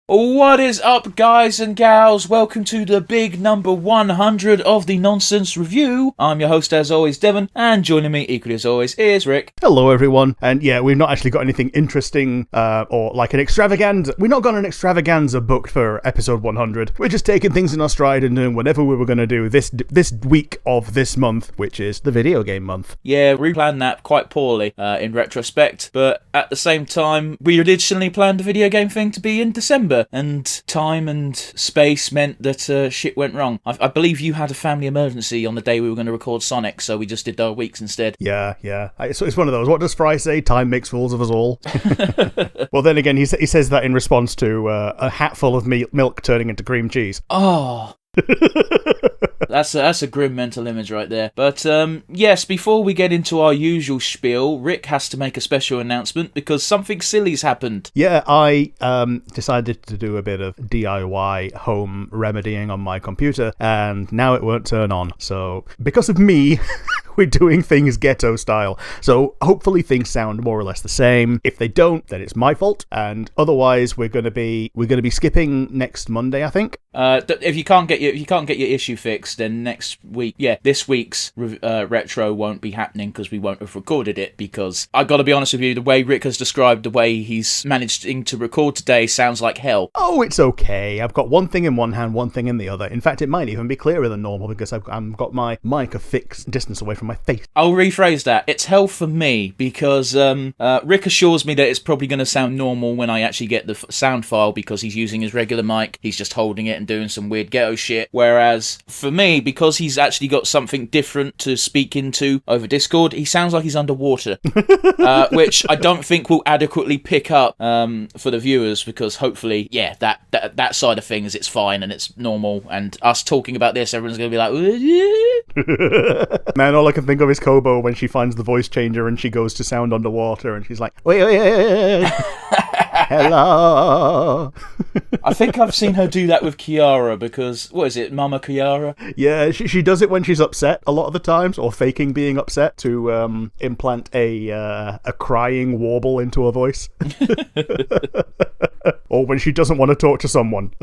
What is up, guys and gals? Welcome to the big number 100 of the Nonsense Review. I'm your host, as always, Devon, and joining me, equally as always, is Rick. Hello, everyone. And yeah, we've not actually got anything interesting or like an extravaganza. We've not got an extravaganza booked for episode 100. We're just taking things in our stride and doing whatever we were going to do this week of this month, which is the video game month. Yeah, we planned that quite poorly in retrospect, but at the same time, we originally planned the video game thing to be in December. And time and space meant that shit went wrong. I believe you had a family emergency on the day we were going to record Sonic, so we just did our weeks instead. Yeah. It's one of those. What does Fry say? Time makes fools of us all. Well, then again, he says that in response to a hatful of milk turning into cream cheese. Oh. That's a grim mental image right there. But yes, before we get into our usual spiel, Rick has to make a special announcement because something silly's happened. Yeah, I decided to do a bit of DIY home remedying on my computer, and now it won't turn on. So, because of me, we're doing things ghetto style. So, hopefully things sound more or less the same. If they don't, then it's my fault. And otherwise, we're going to be skipping next Monday, I think. If you can't get your issue fixed, then next week, this week's retro won't be happening because we won't have recorded it. Because I got to be honest with you, the way Rick has described the way he's managed to record today sounds like hell. Oh, it's okay. I've got one thing in one hand, one thing in the other. In fact, it might even be clearer than normal because I've got my mic a fixed distance away from my face. I'll rephrase that. It's hell for me because Rick assures me that it's probably going to sound normal when I actually get the sound file because he's using his regular mic. He's just holding it and doing some weird ghetto shit. Whereas for me, because he's actually got something different to speak into over Discord, he sounds like he's underwater, which I don't think will adequately pick up for the viewers because hopefully, that side of things, it's fine and it's normal. And us talking about this, everyone's going to be like, man, all I can think of is Kobo when she finds the voice changer and she goes to sound underwater and she's like, wait. Hello. I think I've seen her do that with Kiara because, what is it, Mama Kiara? Yeah, she does it when she's upset a lot of the times, or faking being upset to implant a crying warble into her voice. Or when she doesn't want to talk to someone.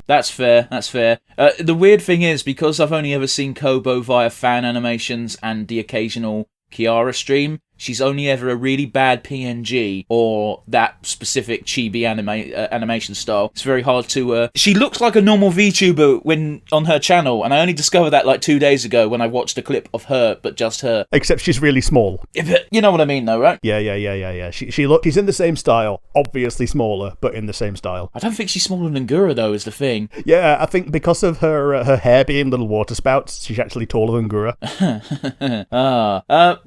That's fair. The weird thing is, because I've only ever seen Kobo via fan animations and the occasional Kiara stream, she's only ever a really bad PNG or that specific chibi animation style. It's very hard to... She looks like a normal VTuber when on her channel, and I only discovered that like 2 days ago when I watched a clip of her, but just her. Except she's really small. Yeah, but you know what I mean though, right? Yeah. She's in the same style, obviously smaller, but in the same style. I don't think she's smaller than Gura though, is the thing. Yeah, I think because of her hair being little water spouts, she's actually taller than Gura.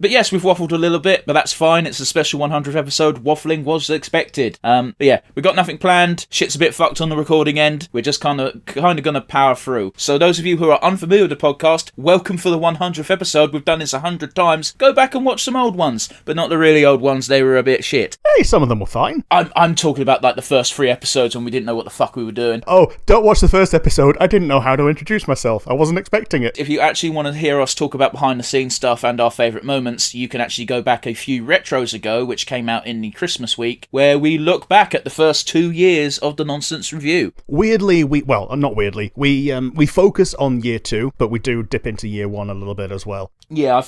But yes, we've waffled a little bit, but that's fine. It's a special 100th episode. Waffling was expected. But yeah, we got nothing planned. Shit's a bit fucked on the recording end. We're just kind of gonna power through. So those of you who are unfamiliar with the podcast, welcome for the 100th episode. We've done this 100 times. Go back and watch some old ones, but not the really old ones. They were a bit shit. Hey, some of them were fine. I'm talking about like the first 3 episodes when we didn't know what the fuck we were doing. Oh, don't watch the first episode. I didn't know how to introduce myself. I wasn't expecting it. If you actually want to hear us talk about behind the scenes stuff and our favourite moments, you can actually go back a few retros ago, which came out in the Christmas week, where we look back at the first 2 years of the Nonsense Review. Weirdly, we focus on year 2, but we do dip into year 1 a little bit as well. Yeah, I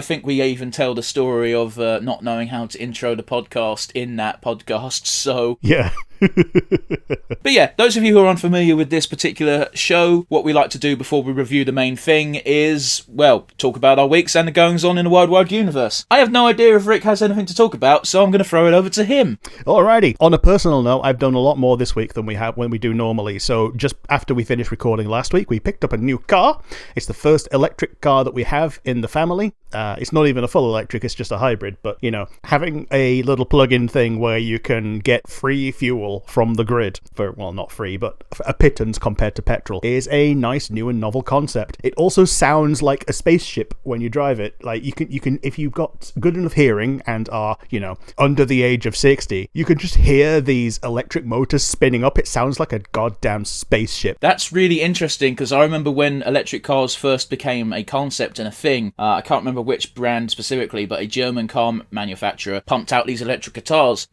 think we even tell the story of not knowing how to intro the podcast in that podcast, so... Yeah. But yeah, those of you who are unfamiliar with this particular show, what we like to do before we review the main thing is, well, talk about our weeks and the goings-on in the wide universe. I have no idea if Rick has anything to talk about, so I'm going to throw it over to him. Alrighty. On a personal note, I've done a lot more this week than we have when we do normally. So just after we finished recording last week, we picked up a new car. It's the first electric car that we have in the family. It's not even a full electric, it's just a hybrid. But, you know, having a little plug-in thing where you can get free fuel from the grid for, well, not free, but a pittance compared to petrol is a nice new and novel concept. It also sounds like a spaceship when you drive it. Like you can if you've got good enough hearing and are, you know, under the age of 60, you can just hear these electric motors spinning up. It sounds like a goddamn spaceship. That's really interesting because I remember when electric cars first became a concept and a thing, I can't remember which brand specifically, but a German car manufacturer pumped out these electric cars.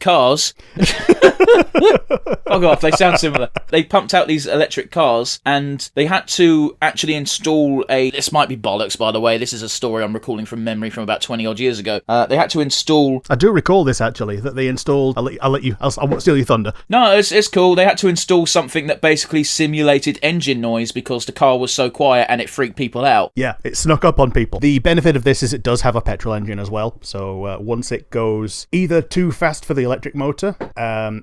Cars. Oh god, they sound similar. They pumped out these electric cars, and they had to actually install this might be bollocks, by the way, this is a story I'm recalling from memory from about 20 odd years ago. They had to install... I do recall this, actually, that they installed... I won't steal your thunder. No, it's cool. They had to install something that basically simulated engine noise because the car was so quiet and it freaked people out. Yeah, it snuck up on people. The benefit of this is it does have a petrol engine as well, so once it goes either too fast for the electric motor,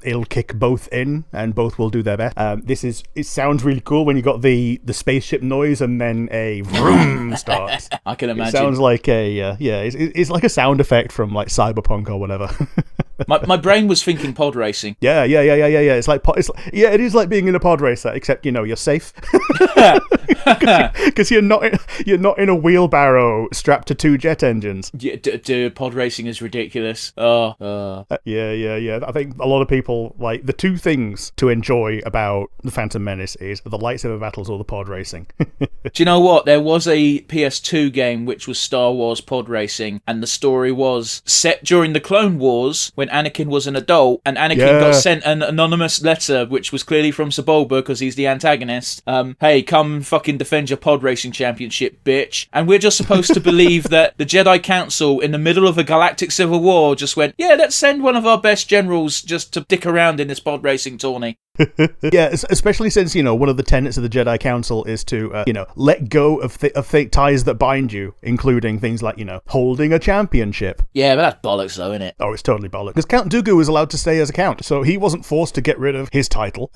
it'll kick both in, and both will do their best. It sounds really cool when you got the spaceship noise and then a vroom starts. I can imagine. It sounds like it's like a sound effect from like Cyberpunk or whatever. My brain was thinking pod racing. Yeah. It is like being in a pod racer, except you're safe because you're not in a wheelbarrow strapped to 2 jet engines. Yeah, dude, pod racing is ridiculous. Yeah. I think a lot of people like the 2 things to enjoy about the Phantom Menace is the lightsaber battles or the pod racing. Do you know what? There was a PS2 game which was Star Wars pod racing, and the story was set during the Clone Wars when Anakin was an adult, and Anakin got sent an anonymous letter which was clearly from Sebulba because he's the antagonist. Hey, come fucking defend your pod racing championship, bitch. And we're just supposed to believe that the Jedi Council, in the middle of a galactic civil war, just went, yeah, let's send one of our best generals just to dick around in this pod racing tourney. Yeah, especially since one of the tenets of the Jedi Council is to let go of fake ties that bind you, including things like holding a championship. Yeah, but that's bollocks though, isn't it? Oh, it's totally bollocks. Because Count Dooku was allowed to stay as a count, so he wasn't forced to get rid of his title.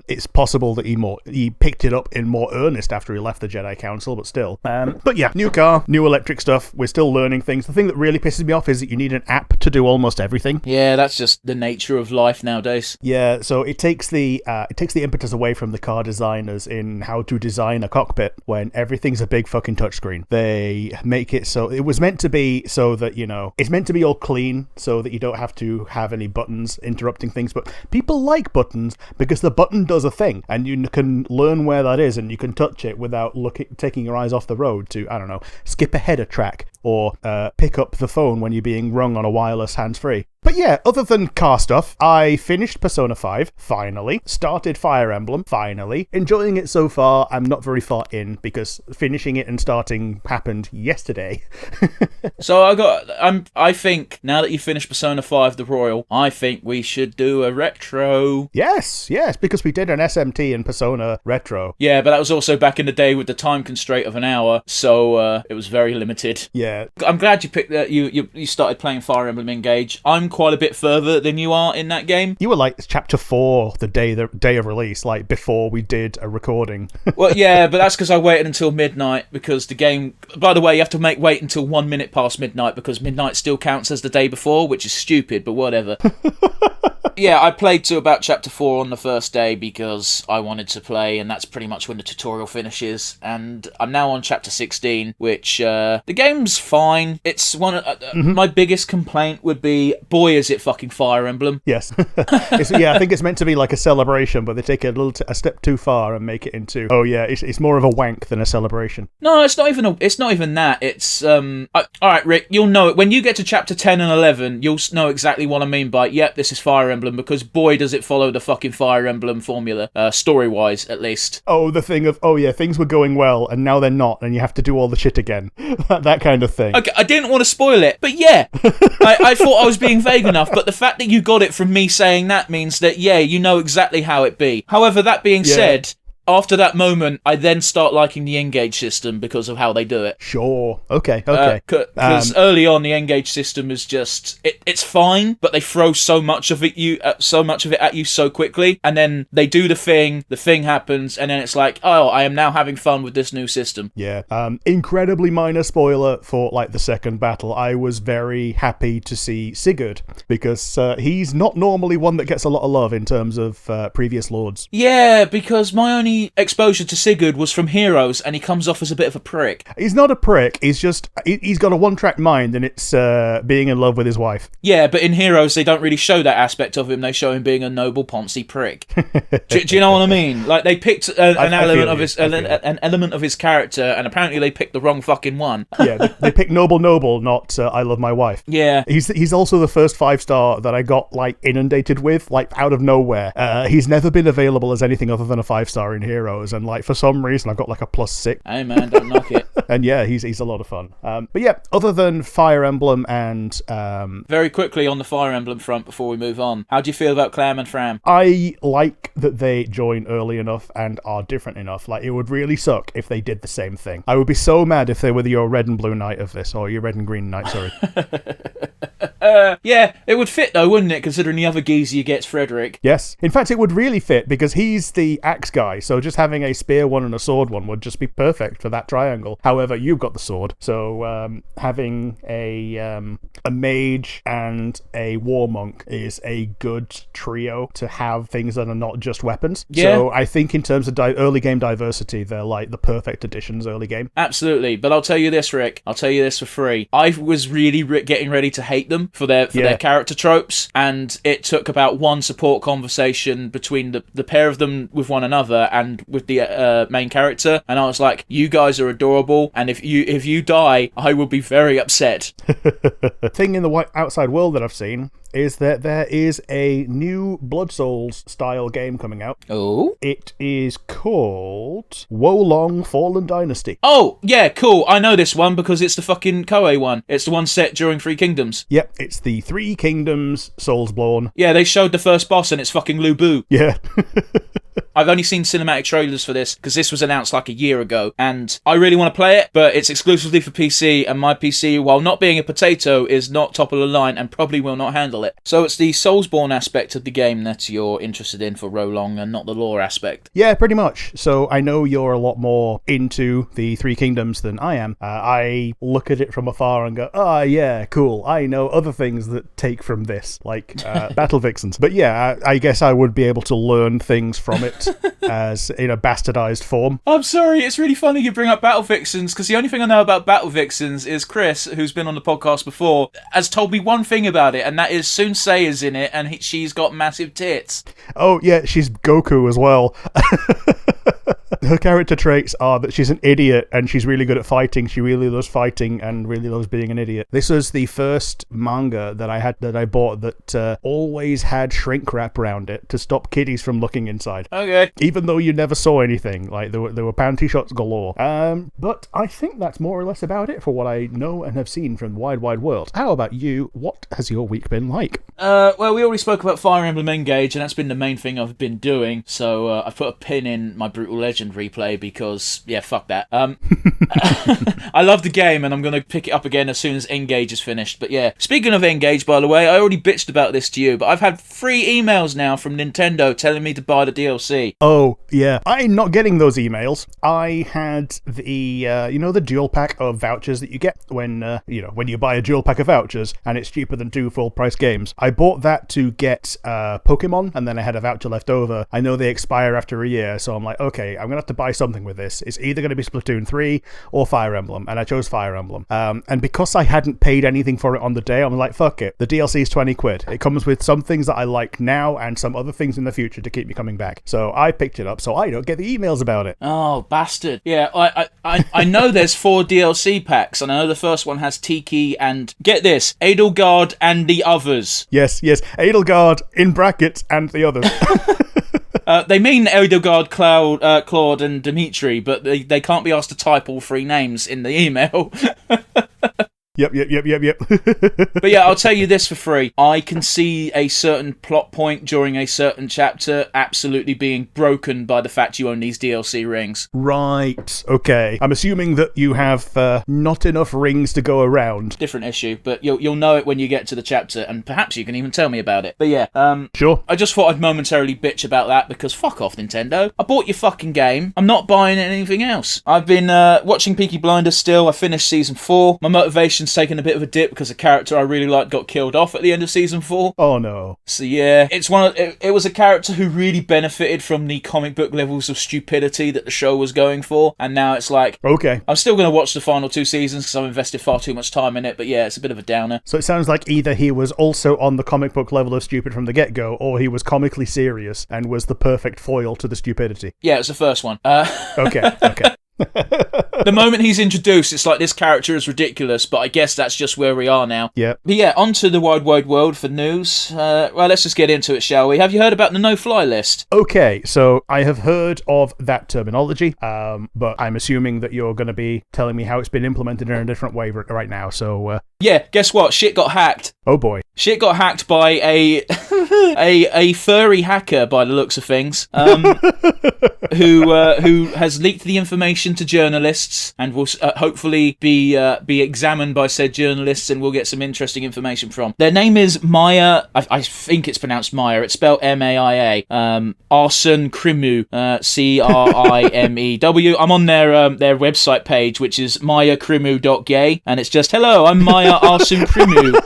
It's possible that he picked it up in more earnest after he left the Jedi Council, but still. But yeah, new car, new electric stuff. We're still learning things. The thing that really pisses me off is that you need an app to do almost everything. Yeah, that's just the nature of life nowadays. Yeah, so it takes the impetus away from the car designers in how to design a cockpit when everything's a big fucking touchscreen. They make it so it was meant to be so that it's meant to be all clean so that you don't have to have any buttons interrupting things, but people like buttons because the button does a thing and you can learn where that is and you can touch it without taking your eyes off the road to, I don't know, skip ahead a track or pick up the phone when you're being rung on a wireless hands-free. But yeah, other than car stuff, I finished Persona 5, finally. Started Fire Emblem, finally. Enjoying it so far. I'm not very far in because finishing it and starting happened yesterday. So I think now that you finished Persona 5 The Royal, I think we should do a retro. Yes, because we did an SMT in Persona Retro. Yeah, but that was also back in the day with the time constraint of an hour, so it was very limited. Yeah. I'm glad you picked that. You started playing Fire Emblem Engage. I'm quite a bit further than you are in that game. You were like chapter 4 the day of release, like before we did a recording. Well, yeah, but that's because I waited until midnight because the game... By the way, you have to wait until 1 minute past midnight because midnight still counts as the day before, which is stupid, but whatever. Yeah, I played to about chapter 4 on the first day because I wanted to play, and that's pretty much when the tutorial finishes. And I'm now on chapter 16, which the game's fine. It's one of my biggest complaint would be, boy, is it fucking Fire Emblem. Yes. I think it's meant to be like a celebration, but they take it a step too far and make it into, it's more of a wank than a celebration. No, it's not even that. It's all right, Rick, you'll know it when you get to chapter 10 and 11. You'll know exactly what I mean by, yep, this is Fire Emblem, because boy does it follow the fucking Fire Emblem formula, story-wise at least. Oh, the thing of, things were going well and now they're not and you have to do all the shit again. that kind of thing. Okay, I didn't want to spoil it, but yeah, I thought I was being vague enough, but the fact that you got it from me saying that means that, yeah, you know exactly how it be. However, that being said... After that moment, I then start liking the Engage system because of how they do it. Sure. Okay. Because early on, the Engage system is just it's fine, but they throw so much of it at you so quickly, and then they do the thing happens, and then it's like, oh, I am now having fun with this new system. Yeah. Incredibly minor spoiler for like the second battle. I was very happy to see Sigurd because he's not normally one that gets a lot of love in terms of previous lords. Yeah, because my only only exposure to Sigurd was from Heroes, and he comes off as a bit of a prick. He's not a prick. He's got a one-track mind, and it's being in love with his wife. Yeah, but in Heroes, they don't really show that aspect of him. They show him being a noble poncy prick. do you know what I mean? Like, they picked an element of his character, and apparently they picked the wrong fucking one. Yeah, they picked noble, not I love my wife. Yeah. He's also the first 5-star that I got, like, inundated with, like, out of nowhere. He's never been available as anything other than a 5-star in Heroes, and, like, for some reason I got, like, a +6. Hey, man, don't knock it. And yeah, he's a lot of fun. But yeah, other than Fire Emblem and... Very quickly on the Fire Emblem front before we move on, how do you feel about Clam and Fram? I like that they join early enough and are different enough. Like, it would really suck if they did the same thing. I would be so mad if they were your red and blue knight of this, or your red and green knight, sorry. Yeah, it would fit though, wouldn't it, considering the other geezer you get's Frederick? Yes. In fact, it would really fit, because he's the axe guy, so just having a spear one and a sword one would just be perfect for that triangle. However, you've got the sword, so having a mage and a war monk is a good trio to have things that are not just weapons. Yeah. So I think in terms of early game diversity, they're like the perfect additions early game. Absolutely, but I'll tell you this, Rick. I'll tell you this for free. I was really getting ready to hate them for their character tropes, and it took about one support conversation between the pair of them with one another and with the main character, and I was like, you guys are adorable, and if you die, I will be very upset. Thing in the outside world that I've seen is that there is a new Blood Souls style game coming out. Oh? It is called Wolong Fallen Dynasty. Oh, yeah, cool. I know this one because it's the fucking Koei one. It's the one set during Three Kingdoms. Yep, it's the Three Kingdoms Soulsborne. Yeah, they showed the first boss and it's fucking Lu Bu. Yeah. I've only seen cinematic trailers for this because this was announced like a year ago, and I really want to play it, but it's exclusively for PC, and my PC, while not being a potato, is not top of the line and probably will not handle it. So it's the Soulsborne aspect of the game that you're interested in for Rolong, and not the lore aspect. Yeah, pretty much. So I know you're a lot more into the Three Kingdoms than I am. I look at it from afar and go, yeah, cool. I know other things that take from this, like Battle Vixens. But yeah, I guess I would be able to learn things from it as in a bastardized form. I'm sorry, it's really funny you bring up Battle Vixens, because the only thing I know about Battle Vixens is Chris, who's been on the podcast before, has told me one thing about it, and that is Sunsei is in it, and she's got massive tits. Oh yeah, she's Goku as well. Her character traits are that she's an idiot and she's really good at fighting. She really loves fighting and really loves being an idiot. This was the first manga that I bought that always had shrink wrap around it to stop kiddies from looking inside. Okay. Even though you never saw anything, like there were panty shots galore. But I think that's more or less about it for what I know and have seen from the wide world. How about you? What has your week been like? Well, we already spoke about Fire Emblem Engage, and that's been the main thing I've been doing. So I put a pin in my Brutal Legend replay because, yeah, fuck that. I love the game, and I'm going to pick it up again as soon as Engage is finished. But yeah, speaking of Engage, by the way, I already bitched about this to you, but I've had 3 emails now from Nintendo telling me to buy the DLC. Oh, yeah. I'm not getting those emails. I had the, the dual pack of vouchers that you get when you buy a dual pack of vouchers, and it's cheaper than 2 full-price games. I bought that to get Pokemon, and then I had a voucher left over. I know they expire after a year, so I'm like, okay, I'm going to have to buy something with this. It's either going to be Splatoon 3 or Fire Emblem, and I chose Fire Emblem. And because I hadn't paid anything for it on the day, I'm like, fuck it. The DLC is 20 quid. It comes with some things that I like now and some other things in the future to keep me coming back. So I picked it up so I don't get the emails about it. Oh, bastard. Yeah, I know there's 4 DLC packs, and I know the first one has Tiki and, get this, Edelgard and the others. Yes, Edelgard in brackets and the others. They mean Edelgard, Claude, and Dimitri, but they can't be asked to type all 3 names in the email. Yep. But yeah, I'll tell you this for free. I can see a certain plot point during a certain chapter absolutely being broken by the fact you own these DLC rings. Right. Okay. I'm assuming that you have not enough rings to go around. Different issue, but you'll know it when you get to the chapter, and perhaps you can even tell me about it. But yeah, sure. I just thought I'd momentarily bitch about that because fuck off, Nintendo. I bought your fucking game. I'm not buying anything else. I've been watching Peaky Blinders still. I finished season 4. My motivation's ratings taken a bit of a dip because a character I really liked got killed off at the end of season 4. Oh no. So yeah, it was a character who really benefited from the comic book levels of stupidity that the show was going for, and now it's like, okay, I'm still going to watch the final 2 seasons because I've invested far too much time in it, but yeah, it's a bit of a downer. So it sounds like either he was also on the comic book level of stupid from the get-go, or he was comically serious and was the perfect foil to the stupidity. Yeah, it's the first one. Okay. The moment he's introduced, it's like this character is ridiculous, but I guess that's just where we are now. Yeah. But yeah, on to the wide world for news. Well, let's just get into it, shall we? Have you heard about the no-fly list? Okay, so I have heard of that terminology, but I'm assuming that you're going to be telling me how it's been implemented in a different way right now, so... Yeah, guess what? Shit got hacked. Oh boy. Shit got hacked by a a furry hacker, by the looks of things, who has leaked the information to journalists and will hopefully be examined by said journalists, and we'll get some interesting information from. Their name is Maya. I think it's pronounced Maya. It's spelled M-A-I-A. Arson Krimu. C-R-I-M-E-W. I'm on their website page, which is mayakrimu.gay, and it's just, hello, I'm Maya Arson Krimu.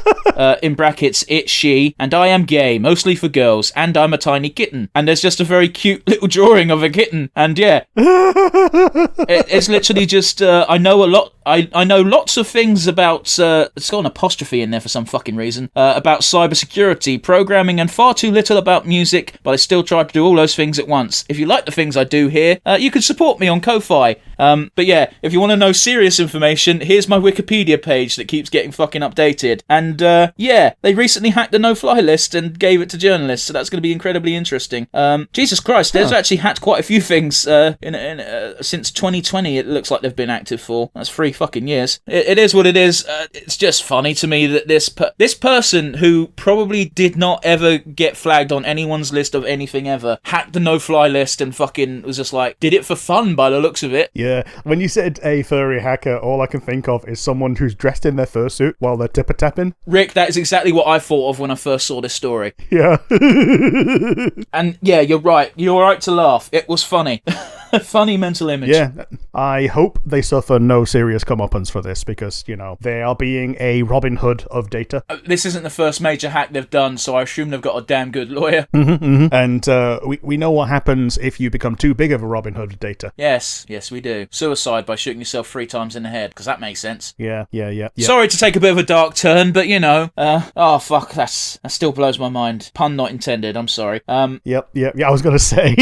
In brackets, it's she, and I am gay, mostly for girls, and I'm a tiny kitten. And there's just a very cute little drawing of a kitten, and yeah. It's literally just, I know a lot, I know lots of things about, it's got an apostrophe in there for some fucking reason, about cybersecurity, programming, and far too little about music, but I still try to do all those things at once. If you like the things I do here, you can support me on Ko-Fi. But yeah, if you want to know serious information, here's my Wikipedia page that keeps getting fucking updated. And yeah, they recently hacked the no-fly list and gave it to journalists, so that's going to be incredibly interesting. Jesus Christ, they've actually hacked quite a few things since 2020. It looks like they've been active for. That's 3 fucking years. It is what it is. It's just funny to me that this person who probably did not ever get flagged on anyone's list of anything ever hacked the no-fly list and fucking was just like, did it for fun by the looks of it. Yeah, when you said a furry hacker, all I can think of is someone who's dressed in their fursuit while they're tipper-tapping. Rick, that is exactly what I thought of when I first saw this story. Yeah. And yeah, you're right. You're right to laugh. It was funny. Funny mental image. Yeah, I hope they suffer no serious comeuppance for this because, you know, they are being a Robin Hood of data. This isn't the first major hack they've done, so I assume they've got a damn good lawyer. And we know what happens if you become too big of a Robin Hood of data. Yes, we do. Suicide by shooting yourself 3 times in the head, because that makes sense. Yeah. Sorry to take a bit of a dark turn, but you know, oh fuck, that still blows my mind. Pun not intended, I'm sorry. Yep, I was going to say.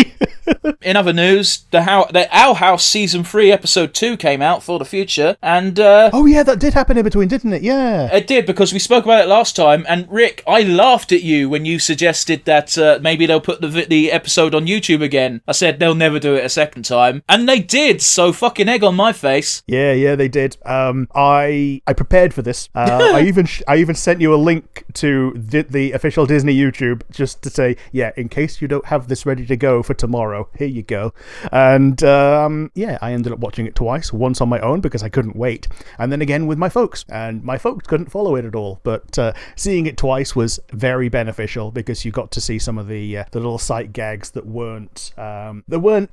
In other news, the Owl House Season 3 Episode 2 came out for the future, and... oh yeah, that did happen in between, didn't it? Yeah. It did, because we spoke about it last time, and Rick, I laughed at you when you suggested that maybe they'll put the episode on YouTube again. I said they'll never do it a second time, and they did, so fucking egg on my face. Yeah, they did. I prepared for this. I even sent you a link to the official Disney YouTube just to say, yeah, in case you don't have this ready to go for tomorrow, here you go. And yeah, I ended up watching it twice, once on my own because I couldn't wait, and then again with my folks, and my folks couldn't follow it at all. But seeing it twice was very beneficial because you got to see some of the little sight gags that weren't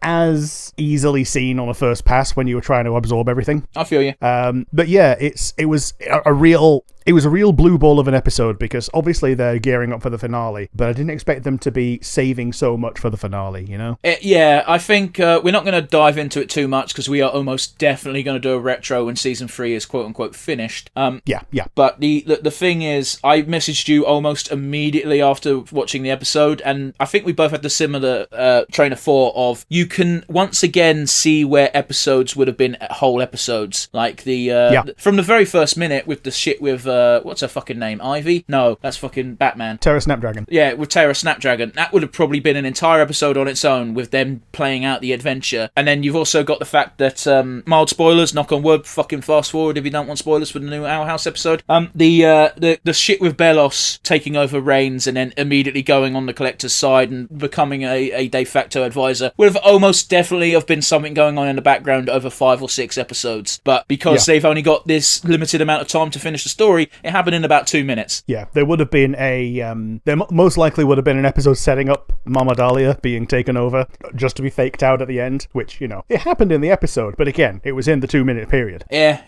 as easily seen on a first pass when you were trying to absorb everything. I feel you. But yeah, it was a real blue ball of an episode because obviously they're gearing up for the finale, but I didn't expect them to be saving so much for the finale, you know? Yeah, I think we're not going to dive into it too much because we are almost definitely going to do a retro when Season 3 is quote-unquote finished. Yeah. But the thing is, I messaged you almost immediately after watching the episode, and I think we both had the similar train of thought of, you can once again see where episodes would have been whole episodes. Like from the very first minute with the shit with... what's her fucking name? Ivy? No, that's fucking Batman. Terra Snapdragon. Yeah, with Terra Snapdragon. That would have probably been an entire episode on its own with them playing out the adventure. And then you've also got the fact that, mild spoilers, knock on wood, fucking fast forward if you don't want spoilers for the new Owl House episode. The shit with Belos taking over reins and then immediately going on the Collector's side and becoming a de facto advisor would have almost definitely have been something going on in the background over 5 or 6 episodes. But because they've only got this limited amount of time to finish the story, story. It happened in about 2 minutes. Yeah, there would have been there most likely would have been an episode setting up Mama Dahlia being taken over just to be faked out at the end, which, it happened in the episode, but again, it was in the 2-minute period. Yeah.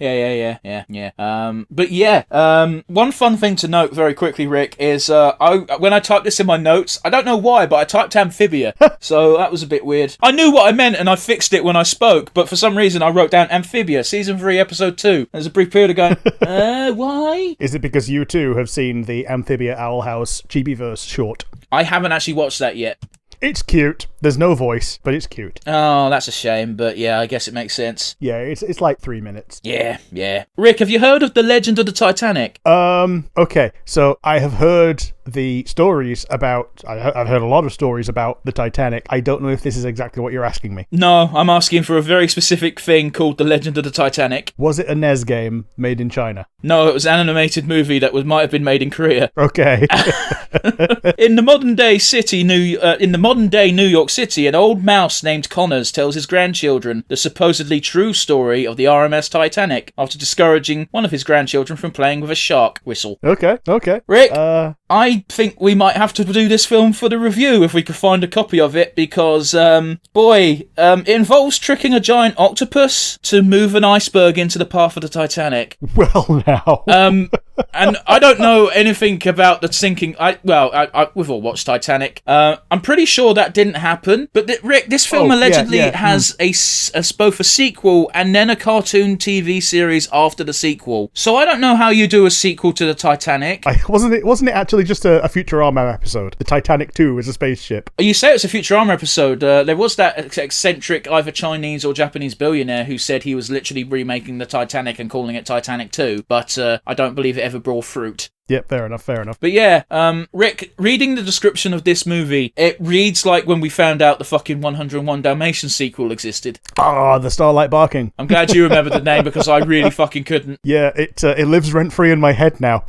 But yeah, one fun thing to note very quickly, Rick, is when I typed this in my notes, I don't know why, but I typed amphibia, so that was a bit weird. I knew what I meant and I fixed it when I spoke, but for some reason I wrote down amphibia, season 3, episode 2. There's a brief period of going, why? Is it because you too have seen the Amphibia Owl House Chibiverse short? I haven't actually watched that yet. It's cute. There's no voice, but it's cute. Oh, that's a shame, but yeah, I guess it makes sense. Yeah, it's like 3 minutes. Yeah. Rick, have you heard of the Legend of the Titanic? Okay, so I have heard the stories about... I've heard a lot of stories about the Titanic. I don't know if this is exactly what you're asking me. No, I'm asking for a very specific thing called the Legend of the Titanic. Was it a NES game made in China? No, it was an animated movie that might have been made in Korea. Okay. In the modern day New York City, an old mouse named Connors tells his grandchildren the supposedly true story of the RMS Titanic after discouraging one of his grandchildren from playing with a shark whistle. Okay. Rick, I think we might have to do this film for the review if we could find a copy of it, because, it involves tricking a giant octopus to move an iceberg into the path of the Titanic. Well, now. And I don't know anything about the sinking. We've all watched Titanic. I'm pretty sure that didn't happen. But Rick, this film allegedly has both a sequel and then a cartoon TV series after the sequel. So I don't know how you do a sequel to the Titanic. Wasn't it actually just a Futurama episode? The Titanic 2 was a spaceship. You say it's a Futurama episode. There was that eccentric either Chinese or Japanese billionaire who said he was literally remaking the Titanic and calling it Titanic 2. But I don't believe it ever bore fruit. Yep, fair enough. But yeah, Rick, reading the description of this movie, it reads like when we found out the fucking 101 Dalmatians sequel existed. Ah, the Starlight Barking. I'm glad you remember the name, because I really fucking couldn't. Yeah, it lives rent-free in my head now.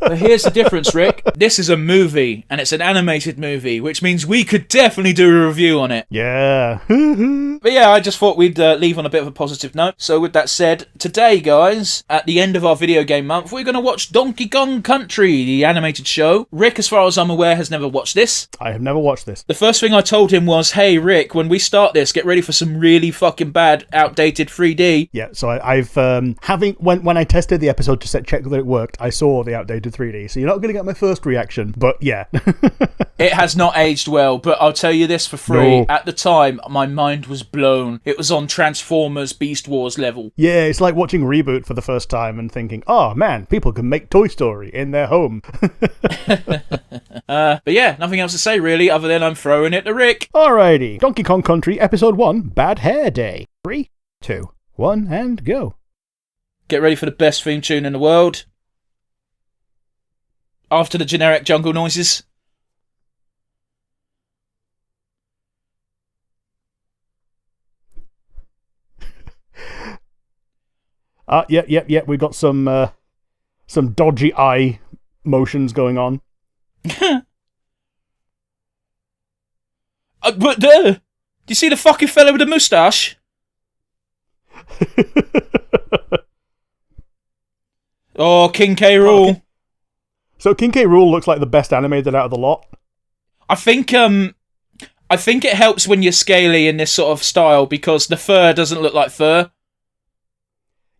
But here's the difference, Rick. This is a movie, and it's an animated movie, which means we could definitely do a review on it. Yeah. But yeah, I just thought we'd leave on a bit of a positive note. So with that said, today, guys, at the end of our video game month, we're going to watch Donkey Kong Country, the animated show. Rick, as far as I'm aware, has never watched this. I have never watched this. The first thing I told him was, hey, Rick, when we start this, get ready for some really fucking bad, outdated 3D. Yeah, so I've when I tested the episode to check that it worked, I saw the outdated 3D, so you're not going to get my first reaction, but yeah. It has not aged well, but I'll tell you this for free. No. At the time, my mind was blown. It was on Transformers Beast Wars level. Yeah, it's like watching Reboot for the first time and thinking, oh man, people can make Toy Story in their home. But yeah, nothing else to say really, other than I'm throwing it to Rick. Alrighty, Donkey Kong Country, Episode 1, Bad Hair Day. 3, 2, 1, and go. Get ready for the best theme tune in the world. After the generic jungle noises. Yeah. We got some dodgy eye motions going on. Do you see the fucking fella with the moustache? Oh, King K. Rool. Okay. So King K. Rool looks like the best animated out of the lot. I think it helps when you're scaly in this sort of style, because the fur doesn't look like fur.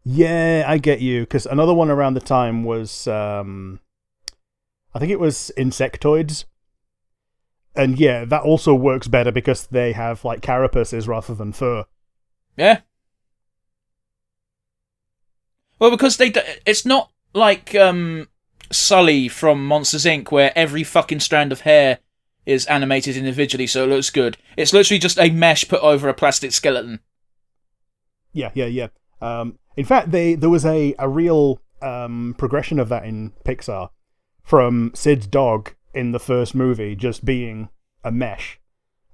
Yeah, I get you, because another one around the time was, I think it was Insectoids. And yeah, that also works better because they have, like, carapaces rather than fur. Yeah. Well, because it's not like Sully from Monsters, Inc., where every fucking strand of hair is animated individually, so it looks good. It's literally just a mesh put over a plastic skeleton. Yeah. In fact, there was a real progression of that in Pixar, from Sid's dog in the first movie just being a mesh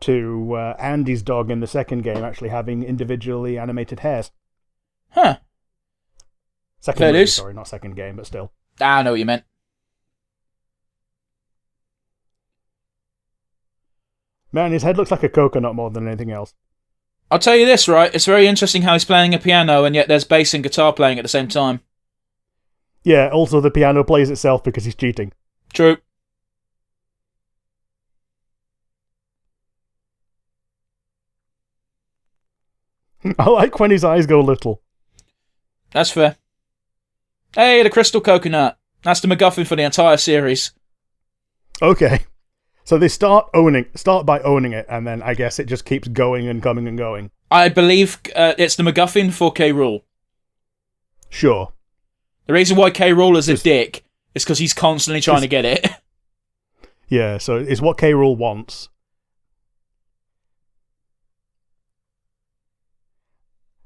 to Andy's dog in the second game actually having individually animated hairs. Huh. Second movie, sorry, not second game, but still. I know what you meant. Man, his head looks like a coconut more than anything else. I'll tell you this, right? It's very interesting how he's playing a piano and yet there's bass and guitar playing at the same time. Yeah, also the piano plays itself because he's cheating. True. I like when his eyes go little. That's fair. Hey, the crystal coconut. That's the MacGuffin for the entire series. Okay. So they start by owning it, and then I guess it just keeps going and coming and going. I believe it's the MacGuffin for K. Rool. Sure. The reason why K. Rool is a dick is because he's constantly trying to get it. Yeah, so it's what K. Rool wants.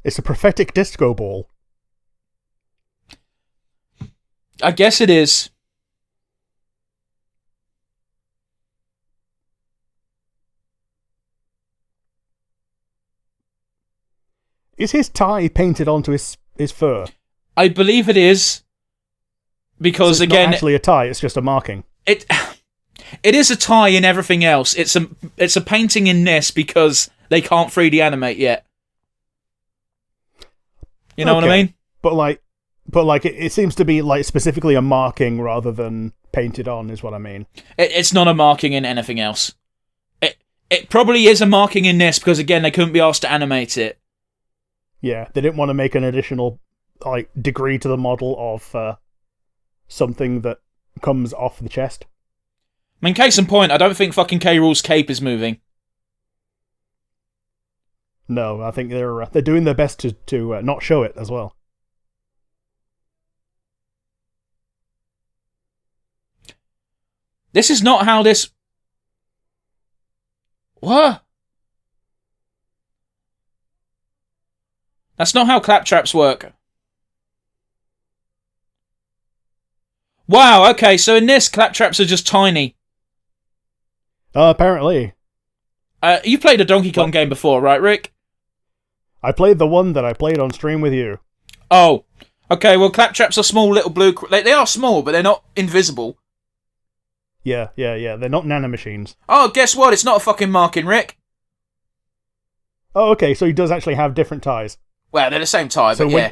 It's a prophetic disco ball. I guess it is. Is his tie painted onto his fur? I believe it is. Because so it's again, not actually a tie, it's just a marking. It is a tie in everything else. It's a painting in this because they can't 3D animate yet. You know what I mean? But it seems to be like specifically a marking rather than painted on, is what I mean. It's not a marking in anything else. It probably is a marking in this because again they couldn't be asked to animate it. Yeah, they didn't want to make an additional degree to the model of something that comes off the chest. I mean, case in point, I don't think fucking K. Rool's cape is moving. No, I think they're doing their best to not show it as well. This is not how this... What? That's not how claptraps work. Wow, okay, so in this, claptraps are just tiny. Apparently. You've played a Donkey Kong game before, right, Rick? I played the one that I played on stream with you. Oh, okay, well, claptraps are small little blue... They are small, but they're not invisible. Yeah. They're not nanomachines. Oh, guess what? It's not a fucking marking, Rick. Oh, okay, so he does actually have different ties. Well, they're the same tie, but yeah.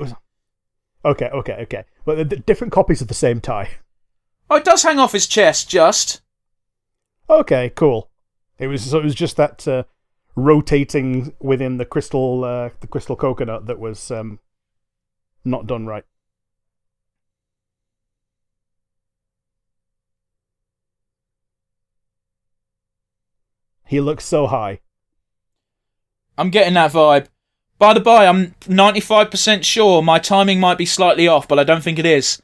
Okay. But they're different copies of the same tie. Oh, it does hang off his chest, just. Okay, cool. It was just that rotating within the crystal coconut that was not done right. He looks so high. I'm getting that vibe. By the by, I'm 95% sure my timing might be slightly off, but I don't think it is.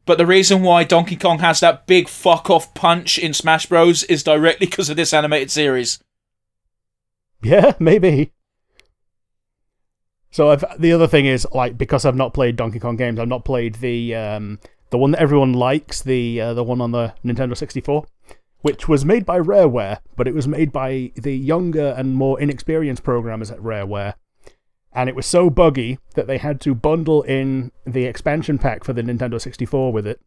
But the reason why Donkey Kong has that big fuck-off punch in Smash Bros. Is directly because of this animated series. Yeah, maybe. So the other thing is, because I've not played Donkey Kong games, I've not played the one that everyone likes, the one on the Nintendo 64, which was made by Rareware, but it was made by the younger and more inexperienced programmers at Rareware. And it was so buggy that they had to bundle in the expansion pack for the Nintendo 64 with it.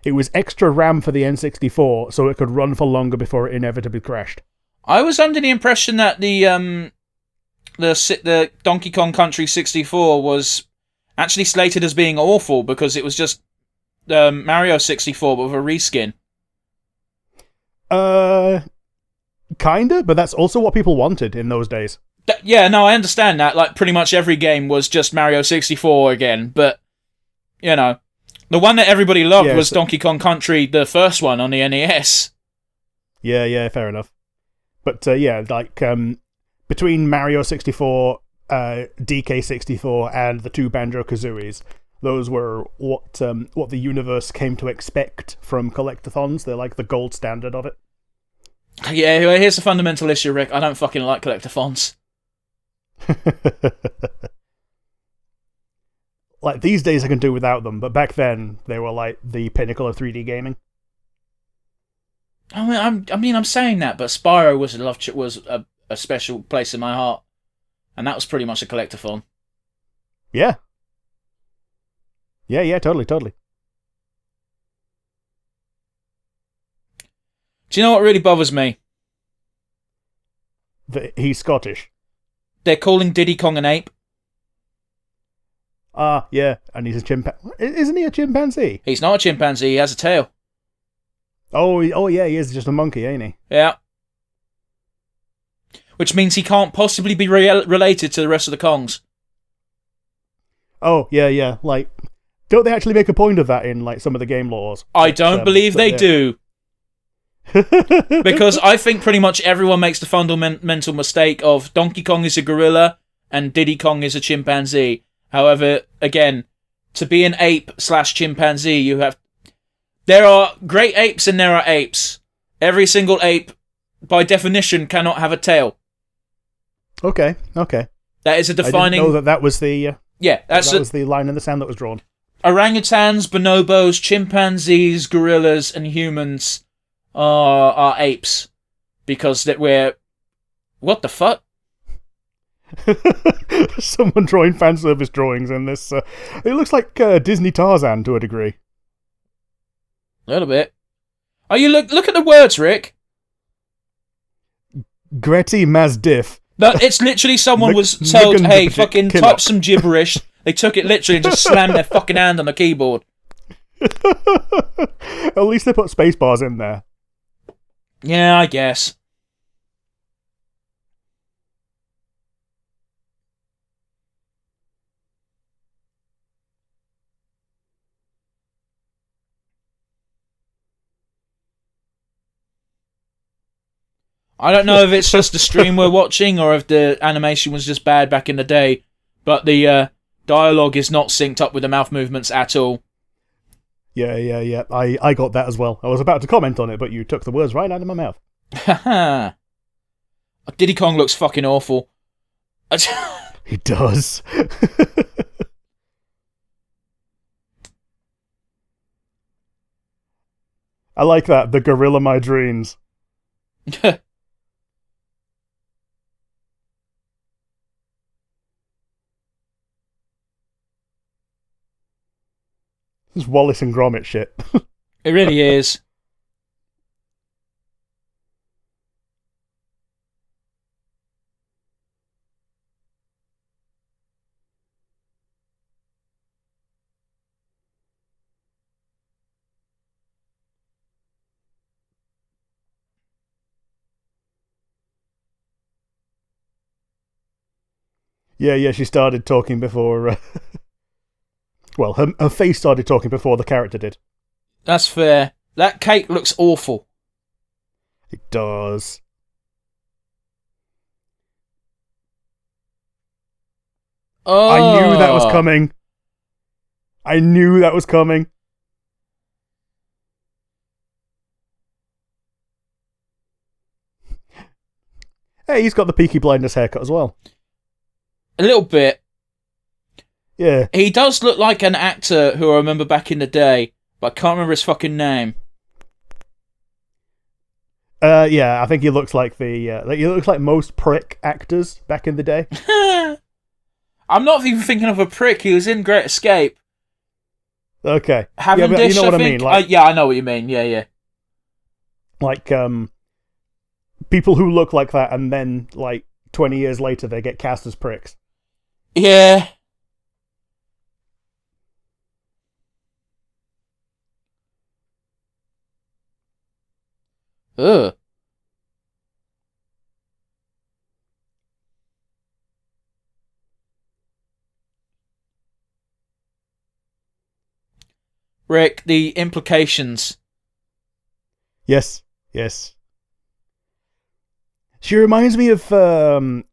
It was extra RAM for the N64, so it could run for longer before it inevitably crashed. I was under the impression that the Donkey Kong Country 64 was actually slated as being awful because it was just Mario 64 but with a reskin. Kinda, but that's also what people wanted in those days. Yeah, no, I understand that. Like, pretty much every game was just Mario 64 again, but, you know, the one that everybody loved was Donkey Kong Country, the first one on the NES. Yeah, fair enough. But, between Mario 64, DK 64, and the two Banjo-Kazooies, those were what the universe came to expect from collectathons. They're like the gold standard of it. Yeah, here's the fundamental issue, Rick. I don't fucking like collectathons. Like, these days I can do without them, but back then they were like the pinnacle of 3D gaming. I'm saying that, but Spyro was a special place in my heart, and that was pretty much a collectathon. Yeah, totally. Do you know what really bothers me? He's Scottish. They're calling Diddy Kong an ape. Ah, yeah, and he's a chimpanzee. Isn't he a chimpanzee? He's not a chimpanzee, he has a tail. Oh yeah, he is just a monkey, ain't he? Yeah. Which means he can't possibly be related to the rest of the Kongs. Oh, yeah. Like, don't they actually make a point of that in, like, some of the game laws? I don't believe they do. Because I think pretty much everyone makes the fundamental mistake of Donkey Kong is a gorilla and Diddy Kong is a chimpanzee. However, again, to be an ape/chimpanzee, you have... There are great apes and there are apes. Every single ape, by definition, cannot have a tail. Okay. That is a defining... I didn't know that was the... Yeah, that was the line in the sand that was drawn. Orangutans, bonobos, chimpanzees, gorillas, and humans are apes. Because we're... What the fuck? Someone drawing fan service drawings in this. It looks like Disney Tarzan to a degree. A little bit. Oh, you look at the words, Rick. Gretty Mazdiff. No, it's literally someone was told, hey, fucking type some gibberish. They took it literally and just slammed their fucking hand on the keyboard. At least they put space bars in there. Yeah, I guess. I don't know if it's just the stream we're watching or if the animation was just bad back in the day, but the dialogue is not synced up with the mouth movements at all. Yeah. I got that as well. I was about to comment on it, but you took the words right out of my mouth. Haha. Diddy Kong looks fucking awful. He does. I like that. The gorilla my dreams. This is Wallace and Gromit shit. It really is. Yeah, she started talking before... Well, her face started talking before the character did. That's fair. That cake looks awful. It does. Oh. I knew that was coming. Hey, he's got the Peaky Blinders haircut as well. A little bit. Yeah. He does look like an actor who I remember back in the day, but I can't remember his fucking name. Yeah, I think he looks like he looks like most prick actors back in the day. I'm not even thinking of a prick. He was in Great Escape. Okay. Cavendish, you know what I think? mean? Like, yeah, I know what you mean. Yeah. Like, people who look like that and then, like, 20 years later they get cast as pricks. Yeah. Ugh. Rick, the implications. Yes. She reminds me of Phil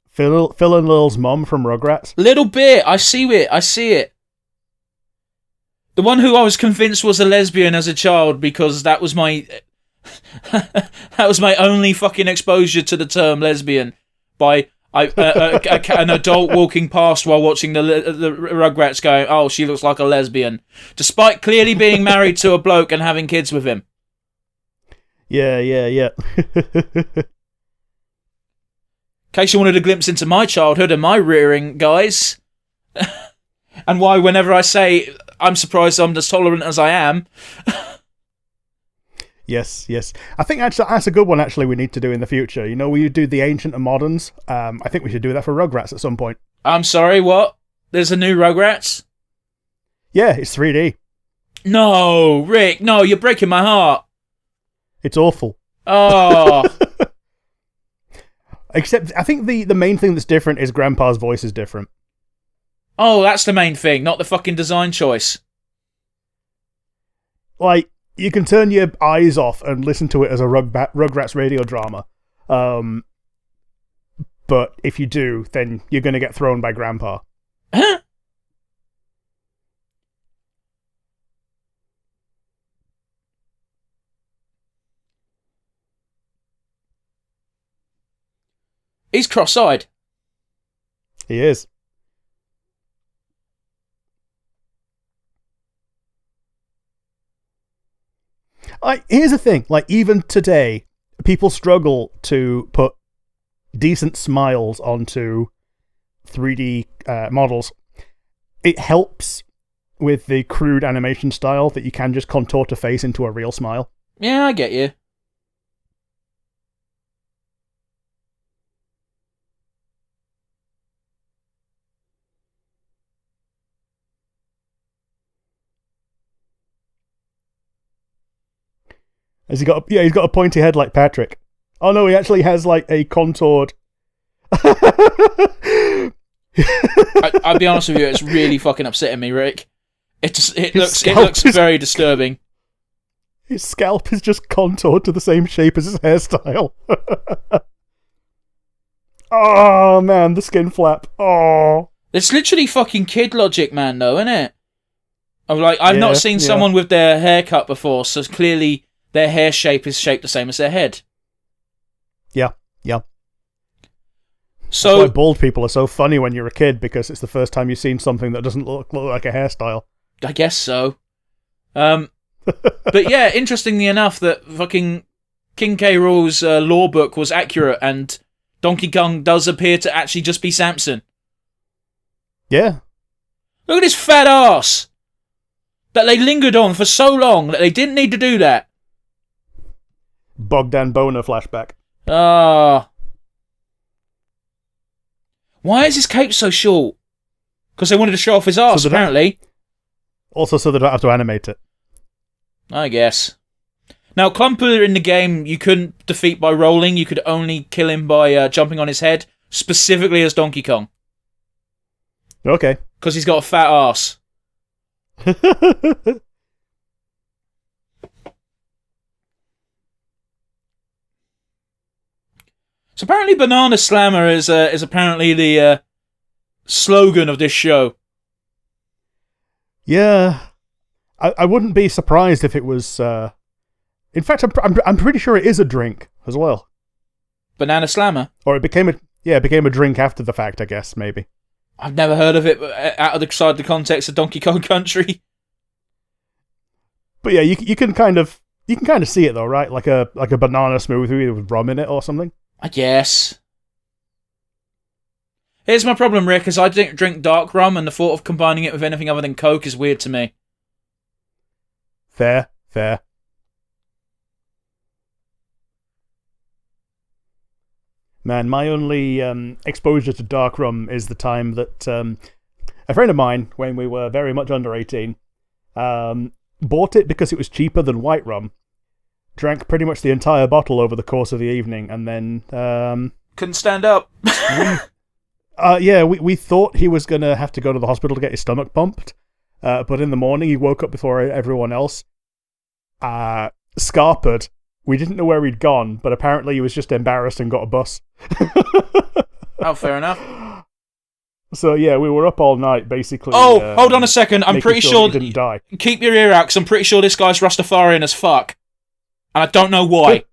and Lil's mom from Rugrats. Little bit. I see it. The one who I was convinced was a lesbian as a child because that was my only fucking exposure to the term lesbian by an adult walking past while watching the Rugrats going, oh, she looks like a lesbian, despite clearly being married to a bloke and having kids with him. Yeah. In case you wanted a glimpse into my childhood and my rearing, guys, and why whenever I say I'm surprised I'm as tolerant as I am. Yes. I think actually that's a good one. Actually, we need to do in the future. You know, we do the ancient and moderns. I think we should do that for Rugrats at some point. I'm sorry, what? There's a new Rugrats? Yeah, it's 3D. No, Rick, no, you're breaking my heart. It's awful. Oh. Except, I think the main thing that's different is Grandpa's voice is different. Oh, that's the main thing, not the fucking design choice. Like, you can turn your eyes off and listen to it as a Rugrats radio drama. But if you do, then you're going to get thrown by Grandpa. Huh? He's cross-eyed. He is. Here's the thing. Like, even today, people struggle to put decent smiles onto 3D models. It helps with the crude animation style that you can just contort a face into a real smile. Yeah, I get you. Has he got? He's got a pointy head like Patrick. Oh no, he actually has like a contoured. I'll be honest with you, it's really fucking upsetting me, Rick. It looks very disturbing. His scalp is just contoured to the same shape as his hairstyle. Oh man, the skin flap. Oh, it's literally fucking kid logic, man. Though, isn't it? I've not seen someone with their hair cut before, so clearly their hair shape is shaped the same as their head. Yeah. So that's why bald people are so funny when you're a kid, because it's the first time you've seen something that doesn't look like a hairstyle. I guess so. But yeah, interestingly enough, that fucking King K. Rool's law book was accurate, and Donkey Kong does appear to actually just be Samson. Yeah. Look at his fat ass! That they lingered on for so long that they didn't need to do that. Bogdan Boner flashback. Ah. Why is his cape so short? Because they wanted to show off his arse, apparently. Also, so they don't have to animate it. I guess. Now, Clumper in the game, you couldn't defeat by rolling. You could only kill him by jumping on his head, specifically as Donkey Kong. Okay. Because he's got a fat arse. So apparently Banana Slammer is apparently the slogan of this show. Yeah. I wouldn't be surprised if it was... In fact, I'm pretty sure it is a drink as well. Banana Slammer? Or it became a drink after the fact, I guess, maybe. I've never heard of it out of the context of Donkey Kong Country. But yeah, you can kind of see it though, right? Like a banana smoothie with rum in it or something. I guess. Here's my problem, Rick, is I drink dark rum, and the thought of combining it with anything other than Coke is weird to me. Fair. Man, my only exposure to dark rum is the time that a friend of mine, when we were very much under 18, bought it because it was cheaper than white rum, drank pretty much the entire bottle over the course of the evening, and then... couldn't stand up. We thought he was going to have to go to the hospital to get his stomach pumped, but in the morning he woke up before everyone else, scarpered. We didn't know where he'd gone, but apparently he was just embarrassed and got a bus. Oh, fair enough. So yeah, we were up all night, basically. Oh, hold on a second. I'm pretty sure he didn't die. Keep your ear out, because I'm pretty sure this guy's Rastafarian as fuck. And I don't know why.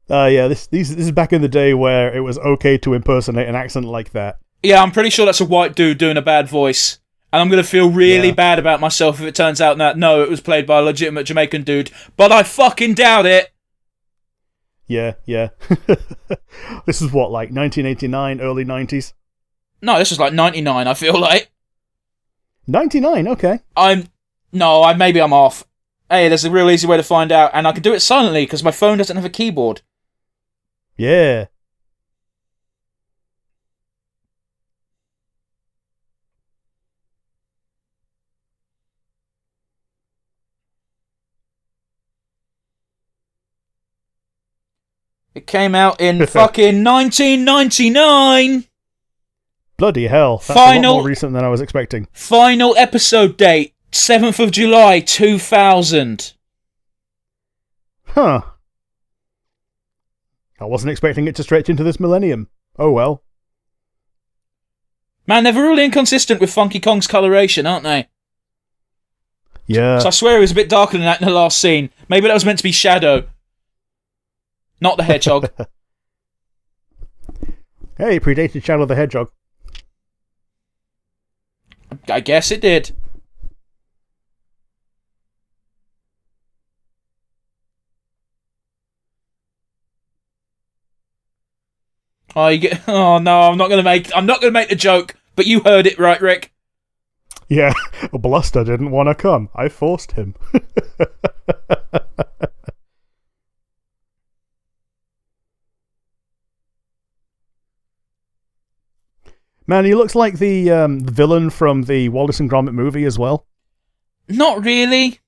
This is back in the day where it was okay to impersonate an accent like that. Yeah, I'm pretty sure that's a white dude doing a bad voice. And I'm going to feel really bad about myself if it turns out that, no, it was played by a legitimate Jamaican dude. But I fucking doubt it! Yeah. This is what, like 1989, early 90s? No, this was like 99, I feel like. 99, okay. Maybe I'm off. Hey, there's a real easy way to find out, and I can do it silently because my phone doesn't have a keyboard. Yeah. It came out in fucking 1999! Bloody hell. That's a lot more recent than I was expecting. Final episode date, 7th of July, 2000. Huh. I wasn't expecting it to stretch into this millennium. Oh well. Man, they're really inconsistent with Funky Kong's coloration, aren't they? Yeah. So I swear it was a bit darker than that in the last scene. Maybe that was meant to be Shadow. Not the Hedgehog. Hey, it predated Shadow the Hedgehog. I guess it did. Oh no, I'm not gonna make the joke, but you heard it right, Rick. Yeah, Bluster didn't want to come. I forced him. Man, he looks like the villain from the Wallace and Gromit movie as well. Not really.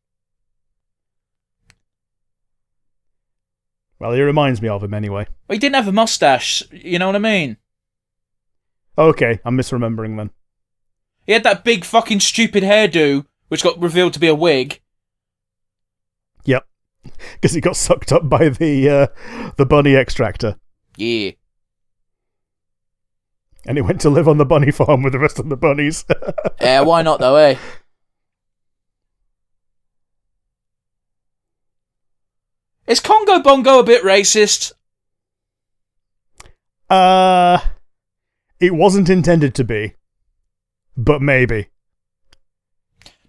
Well, he reminds me of him anyway. Well, he didn't have a mustache, you know what I mean? Okay, I'm misremembering then. He had that big fucking stupid hairdo, which got revealed to be a wig. Yep, because he got sucked up by the bunny extractor. Yeah. And he went to live on the bunny farm with the rest of the bunnies. Yeah, why not though, eh? Is Congo Bongo a bit racist? It wasn't intended to be. But maybe.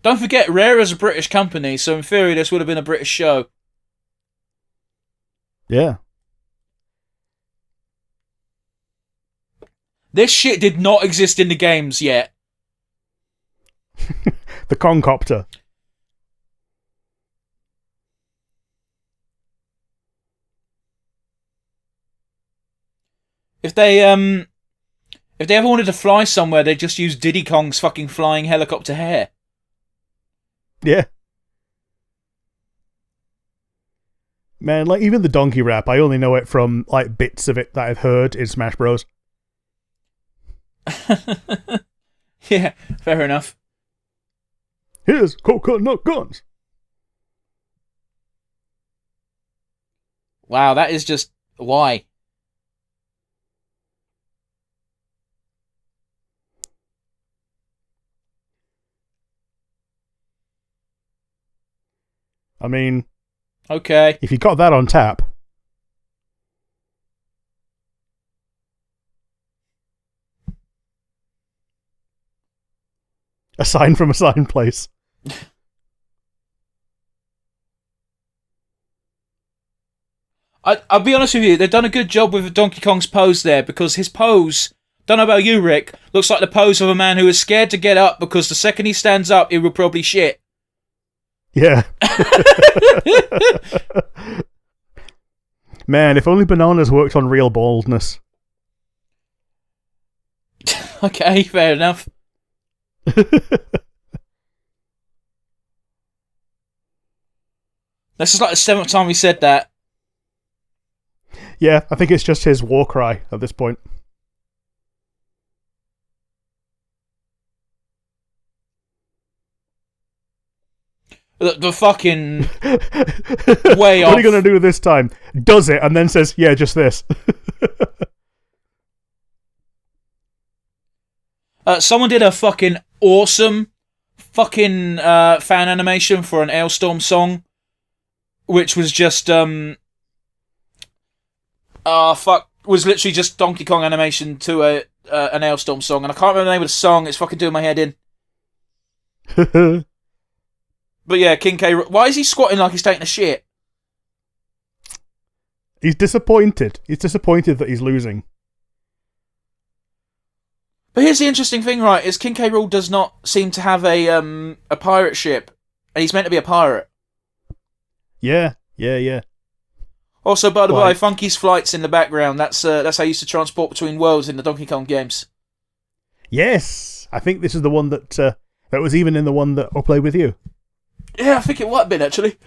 Don't forget, Rare is a British company, so in theory this would have been a British show. Yeah. This shit did not exist in the games yet. The Concopter. If they ever wanted to fly somewhere, they'd just use Diddy Kong's fucking flying helicopter hair. Yeah. Man, like, even the donkey rap, I only know it from, like, bits of it that I've heard in Smash Bros. Yeah, fair enough. Here's coconut guns. Wow, that is just... Why? I mean... Okay. If you got that on tap... A sign from a sign place. I'll be honest with you, they've done a good job with Donkey Kong's pose there, because his pose, don't know about you, Rick, looks like the pose of a man who is scared to get up because the second he stands up, he will probably shit. Yeah. Man, if only Bananas worked on real baldness. Okay, fair enough. This is like the 7th time we said that. Yeah, I think it's just his war cry at this point. The fucking way off. What are you going to do this time? Does it, and then says, yeah, just this. Someone did a fucking awesome fucking fan animation for an Ailstorm song, which was just was literally just Donkey Kong animation to an Ailstorm song, and I can't remember the name of the song. It's fucking doing my head in. But yeah, King K. Why is he squatting like he's taking a shit? He's disappointed. He's disappointed that he's losing. But here's the interesting thing, right? Is King K. Rool does not seem to have a pirate ship, and he's meant to be a pirate. Yeah, yeah, yeah. Also, by the way, Like- Funky's flights in the background. That's how I used to transport between worlds in the Donkey Kong games. Yes, I think this is the one that was even in the one that I played with you. Yeah, I think it might have been, actually.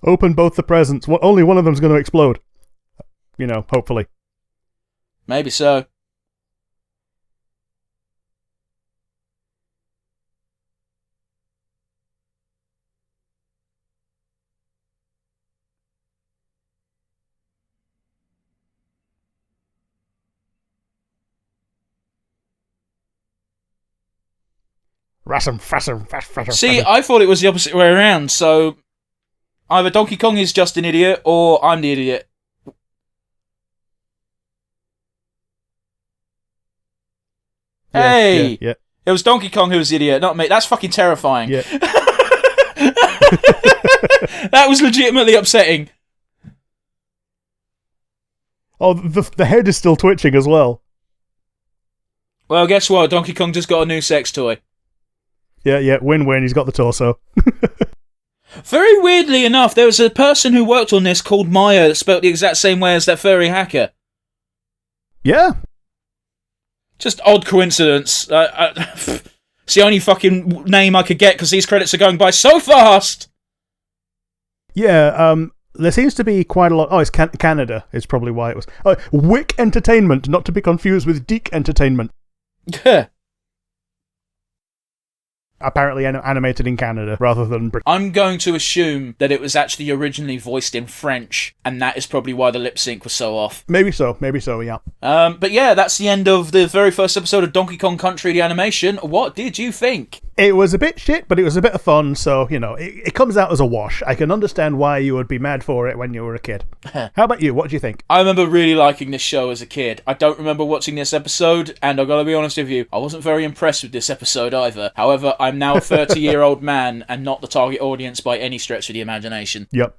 Open both the presents. Only one of them's going to explode. You know, hopefully. Maybe so. See, I thought it was the opposite way around, so either Donkey Kong is just an idiot, or I'm the idiot. Hey! Yeah. It was Donkey Kong who was the idiot, not me. That's fucking terrifying. Yeah. That was legitimately upsetting. Oh, the head is still twitching as well. Well, guess what? Donkey Kong just got a new sex toy. Yeah, win-win. He's got the torso. Very weirdly enough, there was a person who worked on this called Maya that spelt the exact same way as that furry hacker. Yeah. Just odd coincidence. It's the only fucking name I could get because these credits are going by so fast! Yeah, there seems to be quite a lot... Oh, it's Canada is probably why it was... Wick Entertainment, not to be confused with Deke Entertainment. Apparently animated in Canada rather than Britain. I'm going to assume that it was actually originally voiced in French, and that is probably why the lip sync was so off. Maybe so, yeah. But yeah, that's the end of the very first episode of Donkey Kong Country, the animation. What did you think? It was a bit shit, but it was a bit of fun, so, you know, it comes out as a wash. I can understand why you would be mad for it when you were a kid. How about you? What do you think? I remember really liking this show as a kid. I don't remember watching this episode, and I've got to be honest with you, I wasn't very impressed with this episode either. However, I'm now a 30-year-old man and not the target audience by any stretch of the imagination. Yep.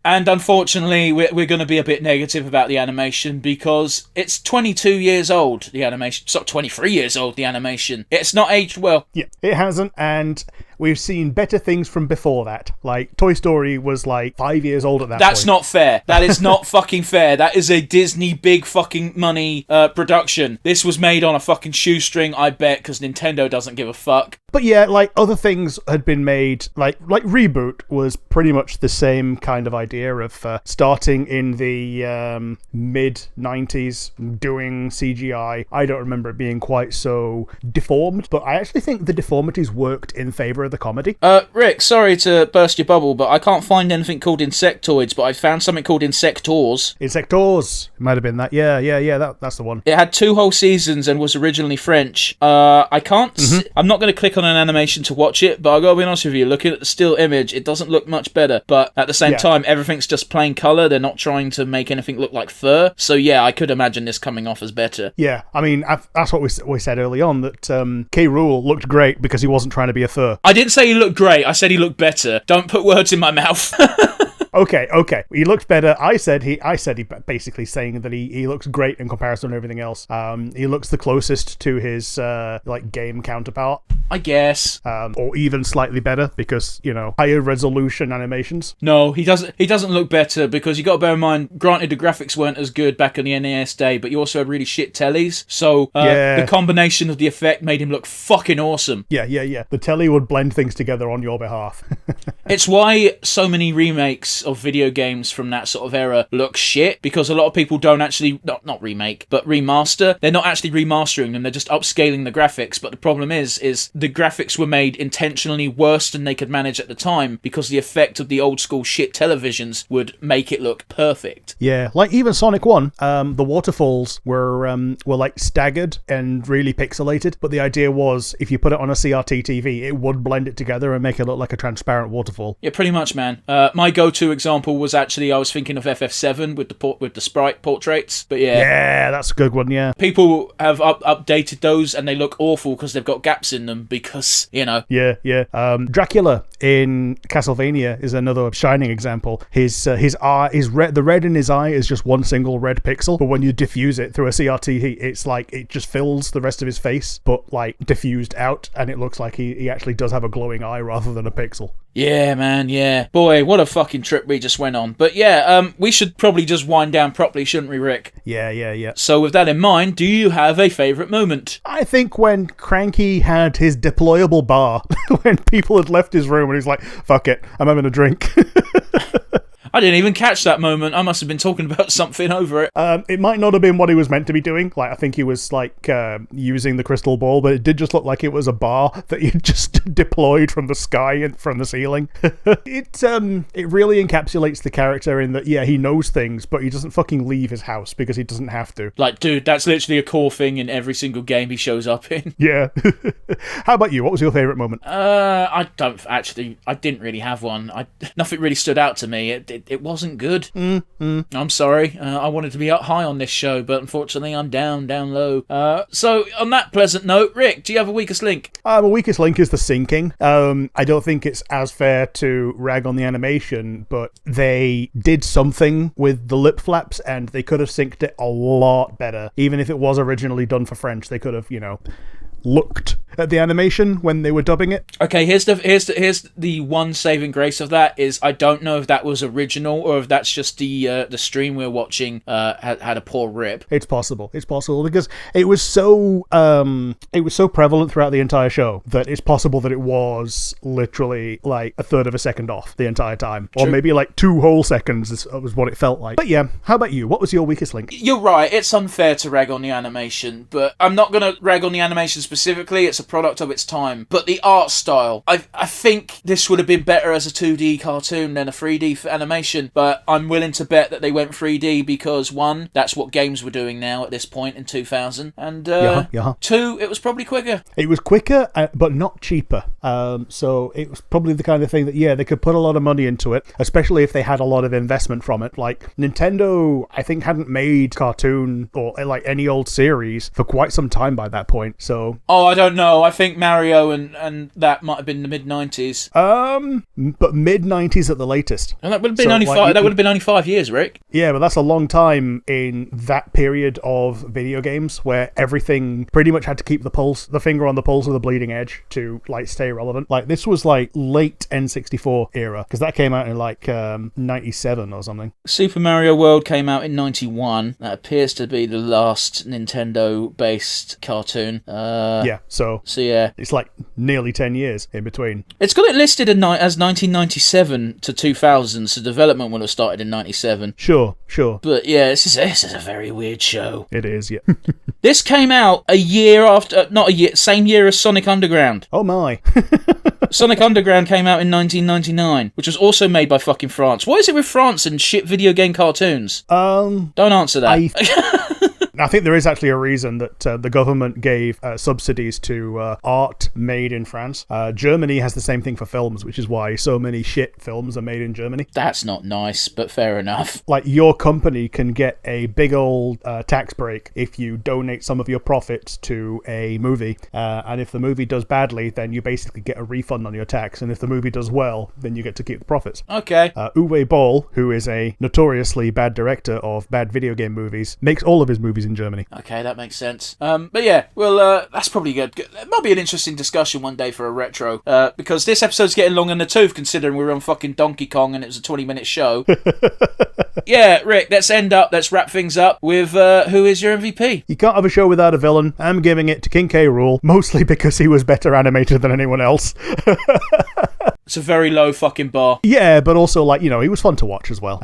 And unfortunately, we're going to be a bit negative about the animation because it's 22 years old, the animation. It's not 23 years old, the animation. It's not aged well. Yeah, it hasn't, and we've seen better things from before that. Like, Toy Story was like 5 years old at that point. That's not fair. That is not fucking fair. That is a Disney big fucking money production. This was made on a fucking shoestring, I bet, because Nintendo doesn't give a fuck. But yeah, like, other things had been made, like Reboot was pretty much the same kind of idea of starting in the mid-90s, doing CGI. I don't remember it being quite so deformed, but I actually think the deformities worked in favour of the comedy. Rick, sorry to burst your bubble, but I can't find anything called Insectoids, but I found something called Insectors. Insectors! It might have been that. Yeah, that's the one. It had 2 whole seasons and was originally French. I can't... I'm not going to click on an animation to watch it, but I've got to be honest with you, looking at the still image, it doesn't look much better, but at the same time, everything's just plain colour. They're not trying to make anything look like fur, so yeah, I could imagine this coming off as better. Yeah, I mean, that's what we said early on, that K. Rool looked great because he wasn't trying to be a fur. I didn't say he looked great, I said he looked better. Don't put words in my mouth. Okay. He looks better. I said he basically saying that he looks great in comparison to everything else. He looks the closest to his like game counterpart, I guess. or even slightly better because, you know, higher resolution animations. No, he doesn't look better because you got to bear in mind, granted the graphics weren't as good back in the NES day, but you also had really shit tellies. So the combination of the effect made him look fucking awesome. Yeah. The telly would blend things together on your behalf. It's why so many remakes of video games from that sort of era look shit, because a lot of people don't actually, not remake, but remaster. They're not actually remastering them, they're just upscaling the graphics, but the problem is the graphics were made intentionally worse than they could manage at the time, because the effect of the old school shit televisions would make it look perfect. Yeah, like even Sonic 1, the waterfalls were like staggered and really pixelated, but the idea was if you put it on a CRT TV, it would blend it together and make it look like a transparent waterfall. Yeah, pretty much, man. My go-to go-to example was actually, I was thinking of FF7 with the sprite portraits. But yeah. Yeah, that's a good one, yeah. People have updated those and they look awful because they've got gaps in them because, you know. Yeah. Dracula in Castlevania is another shining example. His eye is red. The red in his eye is just one single red pixel, but when you diffuse it through a CRT, it's like it just fills the rest of his face, but like diffused out, and it looks like he actually does have a glowing eye rather than a pixel. Yeah, man, yeah. Boy, what a fucking trip we just went on. But yeah, we should probably just wind down properly, shouldn't we, Rick? Yeah. So with that in mind, do you have a favourite moment? I think when Cranky had his deployable bar, when people had left his room and he's like, fuck it, I'm having a drink. I didn't even catch that moment. I must have been talking about something over it. It might not have been what he was meant to be doing. Like, I think he was like using the crystal ball, but it did just look like it was a bar that he just deployed from the sky and from the ceiling. It really encapsulates the character in that, yeah, he knows things, but he doesn't fucking leave his house because he doesn't have to. Like, dude, that's literally a core thing in every single game he shows up in. Yeah. How about you? What was your favourite moment? I didn't really have one. Nothing really stood out to me. It wasn't good. I'm sorry. I wanted to be up high on this show, but unfortunately I'm down low. So on that pleasant note, Rick, do you have a weakest link? My weakest link is the syncing. I don't think it's as fair to rag on the animation, but they did something with the lip flaps and they could have synced it a lot better. Even if it was originally done for French, they could have, looked at the animation when they were dubbing it. Okay, here's the one saving grace of that is I don't know if that was original or if that's just the stream we're watching had a poor rip. It's possible because it was so prevalent throughout the entire show that it's possible that it was literally like a third of a second off the entire time. True. Or maybe like 2 whole seconds was what it felt like. But yeah, how about you? What was your weakest link? You're right, it's unfair to rag on the animation, but I'm not going to rag on the animation specifically. It's a product of its time, but the art style, I think this would have been better as a 2D cartoon than a 3D animation, but I'm willing to bet that they went 3D because 1, that's what games were doing now at this point in 2000, and 2, it was probably quicker. It was quicker, but not cheaper. So it was probably the kind of thing that, yeah, they could put a lot of money into it, especially if they had a lot of investment from it. Like, Nintendo, I think, hadn't made cartoon or like any old series for quite some time by that point, so... Oh, I don't know. I think Mario and that might have been the mid-90s. But mid-90s at the latest. And that would have been that would have been only 5 years, Rick. Yeah, but that's a long time in that period of video games where everything pretty much had to keep the finger on the pulse of the bleeding edge to like stay relevant. Like this was like late N64 era because that came out in like 97 or something. Super Mario World came out in 91. That appears to be the last Nintendo-based cartoon. So yeah, it's like nearly 10 years in between. It's got it listed as 1997 to 2000, so development would have started in 97. Sure. But yeah, this is a very weird show. It is, yeah. This came out a year after, same year as Sonic Underground. Oh my. Sonic Underground came out in 1999, which was also made by fucking France. What is it with France and shit video game cartoons? Don't answer that. I think there is actually a reason that the government gave subsidies to art made in France. Germany has the same thing for films, which is why so many shit films are made in Germany. That's not nice, but fair enough. Like, your company can get a big old tax break if you donate some of your profits to a movie. And if the movie does badly, then you basically get a refund on your tax. And if the movie does well, then you get to keep the profits. Okay. Uwe Boll, who is a notoriously bad director of bad video game movies, makes all of his movies in Germany. Okay, that makes sense. But yeah, well, that's probably good. It might be an interesting discussion one day for a retro, because this episode's getting long in the tooth considering we were on fucking Donkey Kong and it was a 20-minute show. Yeah, Rick, let's wrap things up with who is your MVP? You can't have a show without a villain. I'm giving it to King K. Rool, mostly because he was better animated than anyone else. It's a very low fucking bar. Yeah, but also, like, he was fun to watch as well.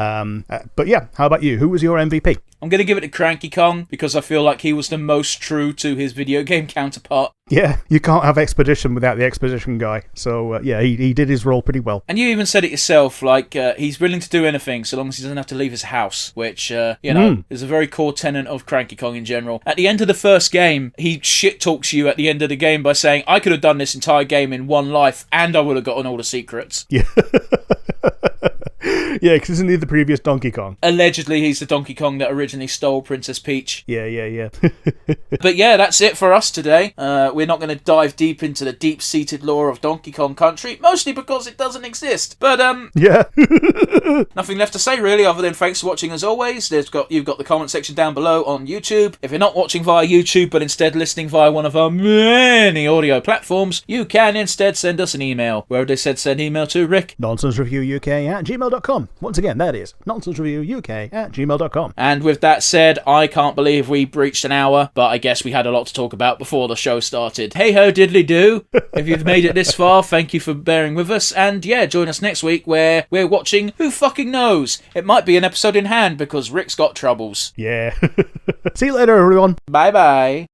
But yeah, how about you? Who was your MVP? I'm going to give it to Cranky Kong because I feel like he was the most true to his video game counterpart. Yeah, you can't have Expedition without the Expedition guy. So, yeah, he did his role pretty well. And you even said it yourself, like, he's willing to do anything so long as he doesn't have to leave his house, which, is a very core tenet of Cranky Kong in general. At the end of the first game, he shit-talks you at the end of the game by saying, I could have done this entire game in one life and I would have gotten all the secrets. Yeah. Yeah, because isn't he the previous Donkey Kong? Allegedly, he's the Donkey Kong that originally stole Princess Peach. Yeah. But yeah, that's it for us today. We're not going to dive deep into the deep-seated lore of Donkey Kong Country, mostly because it doesn't exist. But, yeah. nothing left to say, really, other than thanks for watching as always. You've got the comment section down below on YouTube. If you're not watching via YouTube, but instead listening via one of our many audio platforms, you can instead send us an email. Where have they said send email to, Rick? nonsensereviewuk@gmail.com. Once again, that is nonsensereviewuk@gmail.com. And with that said, I can't believe we breached an hour, but I guess we had a lot to talk about before the show started. Hey ho diddly do. If you've made it this far, thank you for bearing with us. And yeah, join us next week where we're watching Who Fucking Knows? It might be an episode in hand because Rick's got troubles. Yeah. See you later, everyone. Bye bye.